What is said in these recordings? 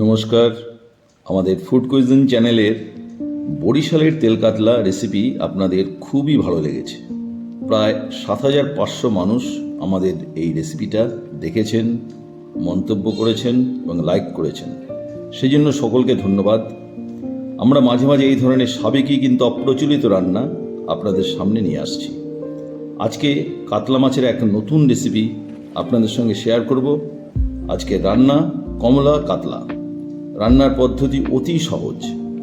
নমস্কার। আমাদের food cuisine চ্যানেলের বরিশালের তেল কাতলা রেসিপি আপনাদের খুবই ভালো লেগেছে। প্রায় ৭৫০০ মানুষ আমাদের এই রেসিপিটা দেখেছেন, মন্তব্য করেছেন এবং লাইক করেছেন। সেই জন্য সকলকে ধন্যবাদ। আমরা মাঝে মাঝে এই ধরনের সাবেকি কিন্তু অপ্রচলিত রান্না আপনাদের সামনে নিয়ে আসছি। আজকে কাতলা মাছের এক নতুন রেসিপি আপনাদের সঙ্গে শেয়ার করব। আজকে রান্না কমলা কাতলা। রান্নার পদ্ধতি অতি সহজ,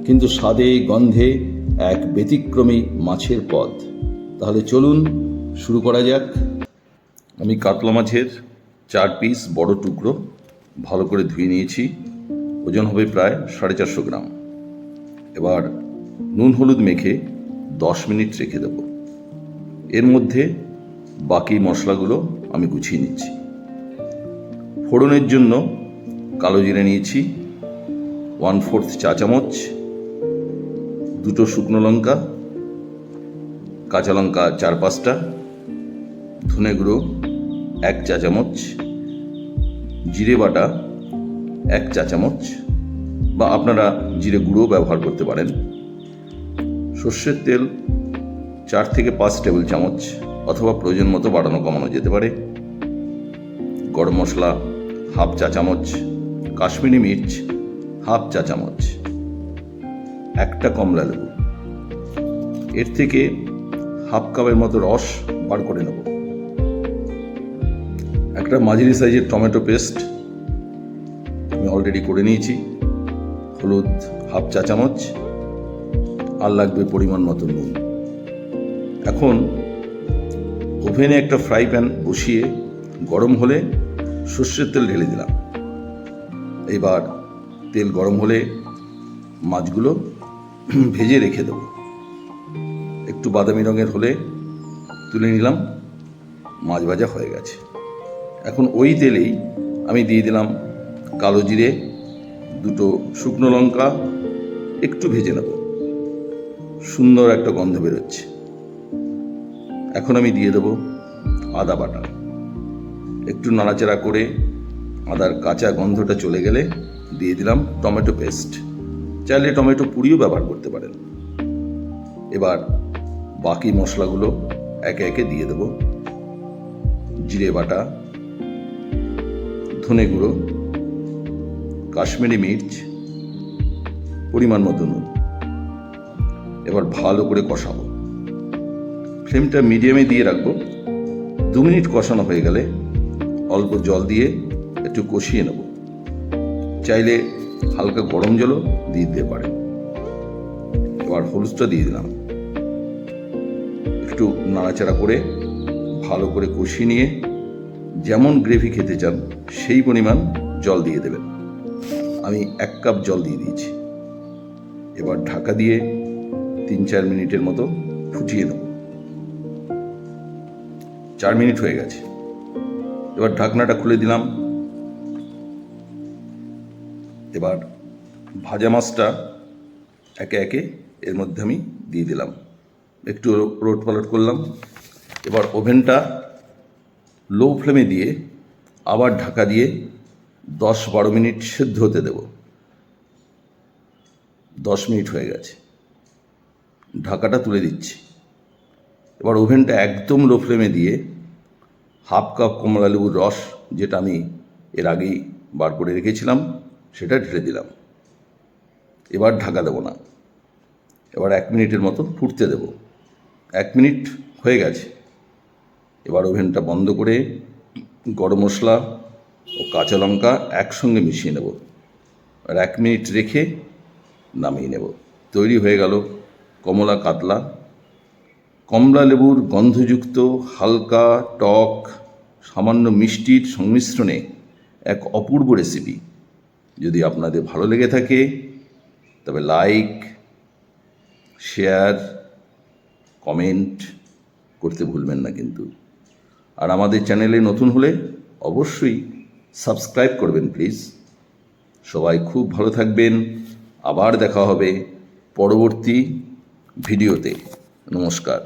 কিন্তু স্বাদে গন্ধে এক ব্যতিক্রমী মাছের পদ। তাহলে চলুন শুরু করা যাক। আমি কাতলা মাছের 4 পিস বড় টুকরো ভালো করে ধুয়ে নিয়েছি। ওজন হবে প্রায় 450 গ্রাম। এবার নুন হলুদ মেখে 10 মিনিট রেখে দেব। এর মধ্যে বাকি মশলাগুলো আমি গুছিয়ে নিচ্ছি। ফোড়নের জন্য কালো জিরে নিয়েছি 1/4 চা চামচ, 2 শুকনো লঙ্কা, কাঁচা লঙ্কা 4-5টা, ধনে গুঁড়ো 1 চা চামচ, জিরে বাটা 1 চা চামচ, বা আপনারা জিরে গুঁড়ো ব্যবহার করতে পারেন। সর্ষের তেল 4 থেকে 5 টেবিল চামচ, অথবা প্রয়োজন মতো বাড়ানো কমানো যেতে পারে। গরম মশলা 1/2 চা চামচ, কাশ্মীরি মির্চ 1/2 চা চামচ, একটা কমলা লেবু, এর থেকে 1/2 কাপের মতো রস বার করে নেব। একটা মাঝারি সাইজের টমেটো পেস্ট আমি অলরেডি করে নিয়েছি। হলুদ 1/2 চা চামচ, আর লাগবে পরিমাণ মতো নুন। এখন ওভেনে একটা ফ্রাই প্যান বসিয়ে গরম হলে সর্ষের তেল ঢেলে দিলাম। এবার তেল গরম হলে মাছগুলো ভেজে রেখে দেব। একটু বাদামি রঙের হলে তুলে নিলাম। মাছ ভাজা হয়ে গেছে। এখন ওই তেলেই আমি দিয়ে দিলাম কালো জিরে, 2 শুকনো লঙ্কা, একটু ভেজে নেব। সুন্দর একটা গন্ধ বেরোচ্ছে। এখন আমি দিয়ে দেব আদা বাটা। একটু নাড়াচাড়া করে আদার কাঁচা গন্ধটা চলে গেলে দিয়ে দিলাম টমেটো পেস্ট। চাইলে টমেটো পুরিও ব্যবহার করতে পারেন। এবার বাকি মশলাগুলো একে একে দিয়ে দেব। জিরে বাটা, ধনে গুঁড়ো, কাশ্মীরি মির্চ, পরিমাণ মতো নুন। এবার ভালো করে কষাবো। ফ্লেমটা মিডিয়ামে দিয়ে রাখবো। 2 মিনিট কষানো হয়ে গেলে অল্প জল দিয়ে একটু কষিয়ে নেব। চাইলে হালকা গরম জলও দিয়ে দিতে পারেন। এবার হলুদটা দিয়ে দিলাম। একটু নাড়াচাড়া করে ভালো করে কষিয়ে নিয়ে যেমন গ্রেভি খেতে চান সেই পরিমাণ জল দিয়ে দেবেন। আমি 1 কাপ জল দিয়ে দিয়েছি। এবার ঢাকা দিয়ে 3-4 মিনিটের মতো ফুটিয়ে নেব। 4 মিনিট হয়ে গেছে। এবার ঢাকনাটা খুলে দিলাম। এবার ভাজা মাছটা একে একে এর মধ্যে আমি দিয়ে দিলাম। একটু ওলট পালট করলাম। এবার ওভেনটা লো ফ্লেমে দিয়ে আবার ঢাকা দিয়ে 10-12 মিনিট সেদ্ধ হতে দেব। 10 মিনিট হয়ে গেছে। ঢাকাটা তুলে দিচ্ছি। এবার ওভেনটা একদম লো ফ্লেমে দিয়ে 1/2 কাপ কমলা লেবুর রস, যেটা আমি এর আগেই বার করে রেখেছিলাম, সেটা ঢেলে দিলাম। এবার ঢাকা দেব না। এবার 1 মিনিটের মতো ফুটতে দেব। 1 মিনিট হয়ে গেছে। এবার ওভেনটা বন্ধ করে গরম মশলা ও কাঁচা লঙ্কা একসঙ্গে মিশিয়ে নেব। আর 1 মিনিট রেখে নামিয়ে নেব। তৈরি হয়ে গেল কমলা কাতলা। কমলা লেবুর গন্ধযুক্ত, হালকা টক, সামান্য মিষ্টির সংমিশ্রণে এক অপূর্ব রেসিপি। যদি আপনাদের ভালো লেগে থাকে তবে লাইক, শেয়ার, কমেন্ট করতে ভুলবেন না কিন্তু। আর আমাদের চ্যানেলে নতুন হলে অবশ্যই সাবস্ক্রাইব করবেন প্লিজ। সবাই খুব ভালো থাকবেন। আবার দেখা হবে পরবর্তী ভিডিওতে। নমস্কার।